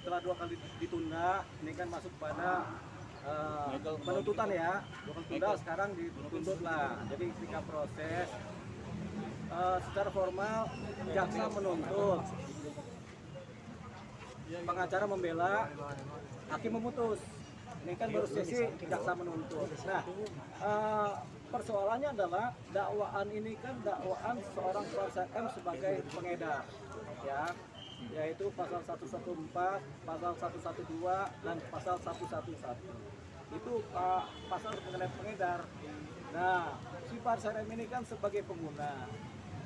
setelah 2 kali ditunda, ini kan masuk pada penuntutan ya. 2 kali tunda, sekarang dituntut lah. Jadi ketika proses secara formal jaksa menuntut, pengacara membela, hakim memutus. Ini kan baru sesi jaksa menuntut. Nah, persoalannya adalah dakwaan ini kan dakwaan seorang Farsad M sebagai pengedar, ya, yaitu pasal 114, pasal 112 dan pasal 111. Itu pasal mengenai pengedar. Nah, si Farsad M ini kan sebagai pengguna.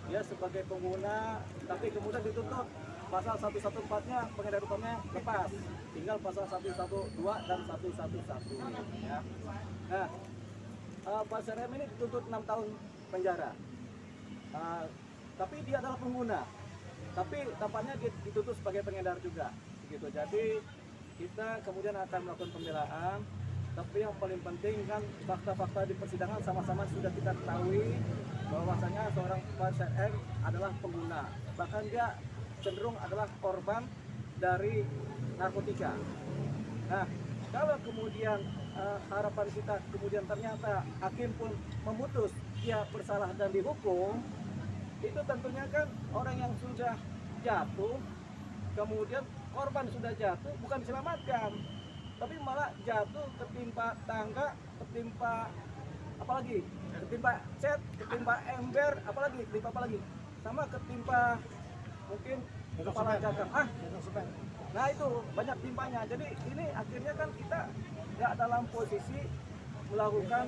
Dia sebagai pengguna, tapi kemudian dituntut pasal 114-nya pengedar hukumnya lepas, tinggal pasal 112 dan 111 ya. Nah, Farsad M ini dituntut 6 tahun penjara, tapi dia adalah pengguna, tapi tampaknya dia dituntut sebagai pengedar juga begitu. Jadi kita kemudian akan melakukan pembelaan, tapi yang paling penting kan fakta-fakta di persidangan sama-sama sudah kita ketahui bahwasanya seorang Farsad M adalah pengguna, bahkan dia cenderung adalah korban dari narkotika. Nah, kalau kemudian harapan kita kemudian ternyata hakim pun memutus dia bersalah dan dihukum, itu tentunya kan orang yang sudah jatuh, kemudian korban sudah jatuh bukan diselamatkan, tapi malah jatuh ketimpa tangga, ketimpa apalagi, ketimpa cat, ketimpa ember, apalagi ketimpa apalagi, sama ketimpa mungkin kepala gagang. Nah itu banyak timpanya. Jadi ini akhirnya kan kita nggak dalam posisi melakukan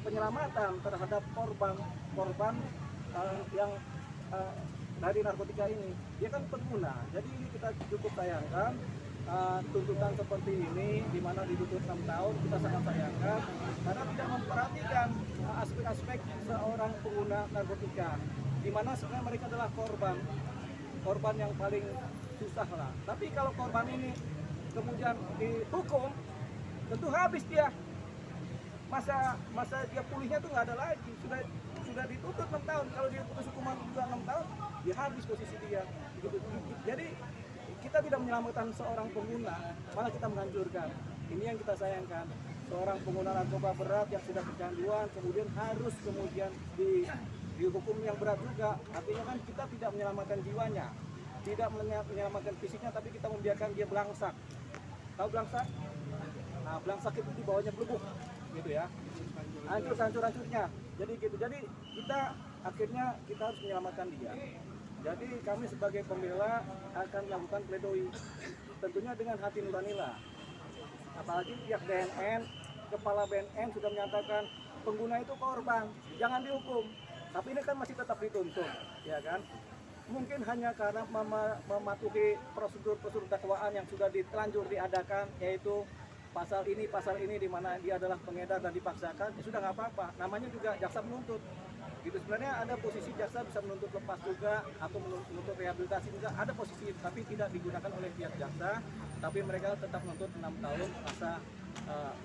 penyelamatan terhadap korban yang dari narkotika ini. Dia kan pengguna. Jadi ini kita cukup sayangkan tuntutan seperti ini, di mana dituntut 6 tahun, kita sangat sayangkan karena tidak memperhatikan aspek-aspek seorang pengguna narkotika, di mana sebenarnya mereka adalah korban yang paling susah lah. Tapi kalau korban ini kemudian dihukum, tentu habis dia. Masa dia pulihnya tuh nggak ada lagi. Sudah dituntut 6 tahun. Kalau dia putus hukuman juga 6 tahun, dia habis posisi dia. Gitu. Jadi kita tidak menyelamatkan seorang pengguna, malah kita menghancurkan. Ini yang kita sayangkan. Seorang pengguna narkoba berat yang sudah kecanduan kemudian harus dihukum yang berat juga. Artinya kan kita tidak menyelamatkan jiwanya, tidak menyelamatkan fisiknya, tapi kita membiarkan dia belangsak. Tahu belangsak? Nah, belangsak itu di bawahnya belubuk, gitu ya. Hancur-hancurnya. Jadi gitu. Jadi kita akhirnya kita harus menyelamatkan dia. Jadi kami sebagai pembela akan melakukan pledoi, tentunya dengan hati nuranilah. Apalagi pihak BNN, kepala BNN sudah menyatakan pengguna itu korban, jangan dihukum. Tapi ini kan masih tetap dituntut, ya kan? Mungkin hanya karena mematuhi prosedur dakwaan yang sudah telanjur diadakan, yaitu pasal ini di mana dia adalah pengedar dan dipaksakan, ya sudah nggak apa-apa. Namanya juga jaksa menuntut. Gitu, sebenarnya ada posisi jaksa bisa menuntut lepas juga atau menuntut rehabilitasi juga, ada posisi, tapi tidak digunakan oleh pihak jaksa, tapi mereka tetap menuntut 6 tahun masa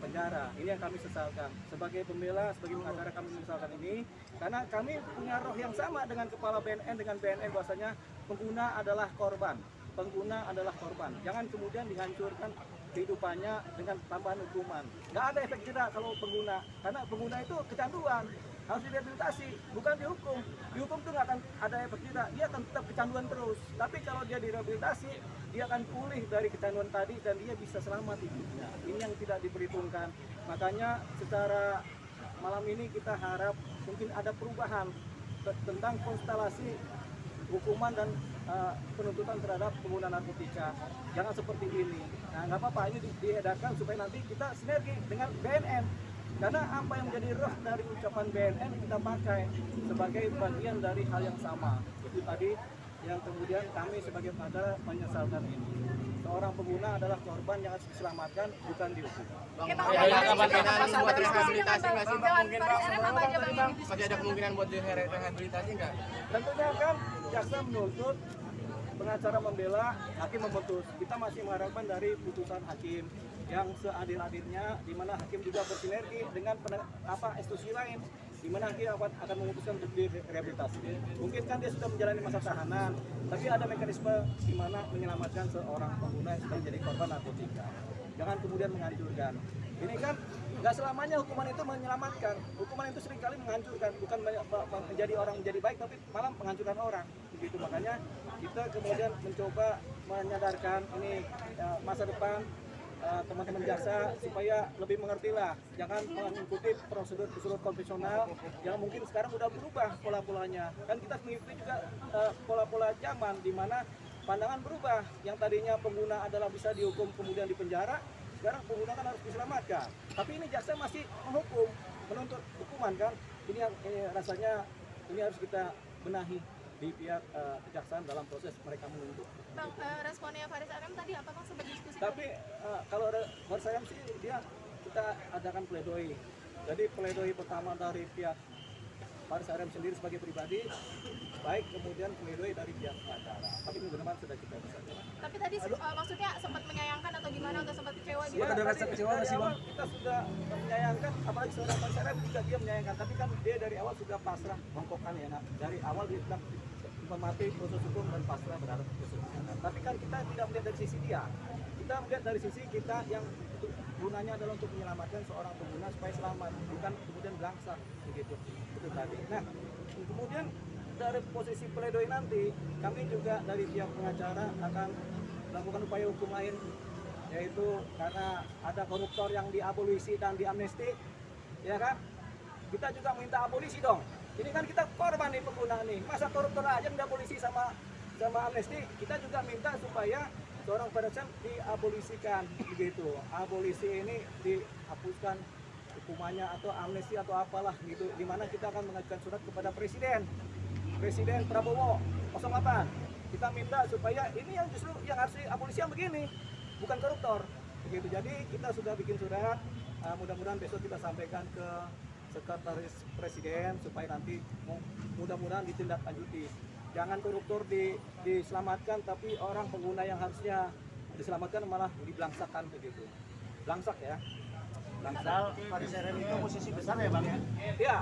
penjara. Ini yang kami sesalkan. Sebagai pembela, sebagai pengacara kami menyesal ini karena kami punya roh yang sama dengan kepala BNN, dengan BNN, bahwasanya pengguna adalah korban. Pengguna adalah korban. Jangan kemudian dihancurkan kehidupannya dengan tambahan hukuman. Nggak ada efek jerah kalau pengguna, karena pengguna itu kecanduan, harus direhabilitasi, bukan dihukum. Dihukum tuh nggak akan ada efek jerah, dia akan tetap kecanduan terus. Tapi kalau dia direhabilitasi, dia akan pulih dari kecanduan tadi dan dia bisa selamat hidupnya. Ini yang tidak diperhitungkan. Makanya secara malam ini kita harap mungkin ada perubahan tentang konstelasi hukuman dan penuntutan terhadap pengguna narkotika. Jangan seperti ini. Nah, nggak apa-apa, ini diedarkan supaya nanti kita sinergi dengan BNN. Karena apa yang menjadi roh dari ucapan BNN kita pakai sebagai bagian dari hal yang sama. Itu tadi yang kemudian kami sebagai pengacara menyesalkan ini. Seorang pengguna adalah korban yang harus diselamatkan, bukan dihukum. Ada kemungkinan buat rehabilitasi nggak sih, Bang? Mungkin Bang, masih ada kemungkinan buat rehabilitasi nggak? Tentunya kan jaksa menuntut, pengacara membela, hakim memutus. Kita masih mengharapkan dari putusan hakim yang seadil-adilnya, di mana hakim juga bersinergi dengan institusi lain, di mana akhirnya akan memutuskan untuk direhabilitasi. Mungkin kan dia sudah menjalani masa tahanan, tapi ada mekanisme di mana menyelamatkan seorang pengguna yang sedang jadi korban narkotika. Jangan kemudian menghancurkan. Ini kan nggak selamanya hukuman itu menyelamatkan. Hukuman itu seringkali menghancurkan, bukan menjadi orang menjadi baik, tapi malah menghancurkan orang. Begitu makanya kita kemudian mencoba menyadarkan ini masa depan teman-teman jaksa supaya lebih mengerti lah, jangan mengikuti prosedur konvensional yang mungkin sekarang udah berubah pola-polanya. Kan kita mengikuti juga pola-pola zaman di mana pandangan berubah. Yang tadinya pengguna adalah bisa dihukum kemudian dipenjara, sekarang pengguna kan harus diselamatkan. Tapi ini jaksa masih menghukum, menuntut hukuman kan. Ini rasanya ini harus kita benahi di pihak kejaksaan dalam proses mereka menuntut. Bang, responnya Faris RM tadi apa Bang, sempat diskusi? Tapi kalau Faris RM sih kita adakan pledoi. Jadi pledoi pertama dari pihak Faris RM sendiri sebagai pribadi, baik kemudian pledoi dari pihak pengacara. Tapi minggu depan sudah kita bisa jalan. Tapi tadi maksudnya sempat menyayangkan atau gimana, atau sempat kecewa gitu? Ada rasa kecewa nggak sih Bang? Kita sudah menyayangkan, apalagi seorang Faris RM juga dia menyayangkan. Tapi kan dia dari awal sudah pasrah bongkokan ya. Nah, dari awal dia bilang menghormati proses hukum dan pasrah berharap proses hukum. Tapi kan kita tidak melihat dari sisi dia. Kita melihat dari sisi kita yang gunanya adalah untuk menyelamatkan seorang pengguna supaya selamat, bukan kemudian belangsak begitu. Itu tadi. Nah, kemudian dari posisi pledoi nanti, kami juga dari pihak pengacara akan melakukan upaya hukum lain, yaitu karena ada koruptor yang diabolisi dan diamnesti, ya kan? Kita juga minta abolisi dong. Ini kan kita korban nih pengguna nih, masa koruptor aja minta polisi sama amnesti. Kita juga minta supaya seorang peresan diabolisikan begitu. Abolisi ini dihapuskan hukumannya atau amnesti atau apalah gitu. Dimana kita akan mengajukan surat kepada Presiden Prabowo 08. Kita minta supaya ini yang justru yang harus diabolisi yang begini, bukan koruptor begitu. Jadi kita sudah bikin surat, mudah-mudahan besok kita sampaikan ke Sekretaris Presiden supaya nanti mudah-mudahan ditindaklanjuti. Jangan koruptor diselamatkan, tapi orang pengguna yang harusnya diselamatkan malah dibelangsakan begitu. Belangsak ya. Padahal Faris RM itu posisi besar ya Bang ya? Iya.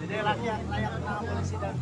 Jadi layak kena polisi dan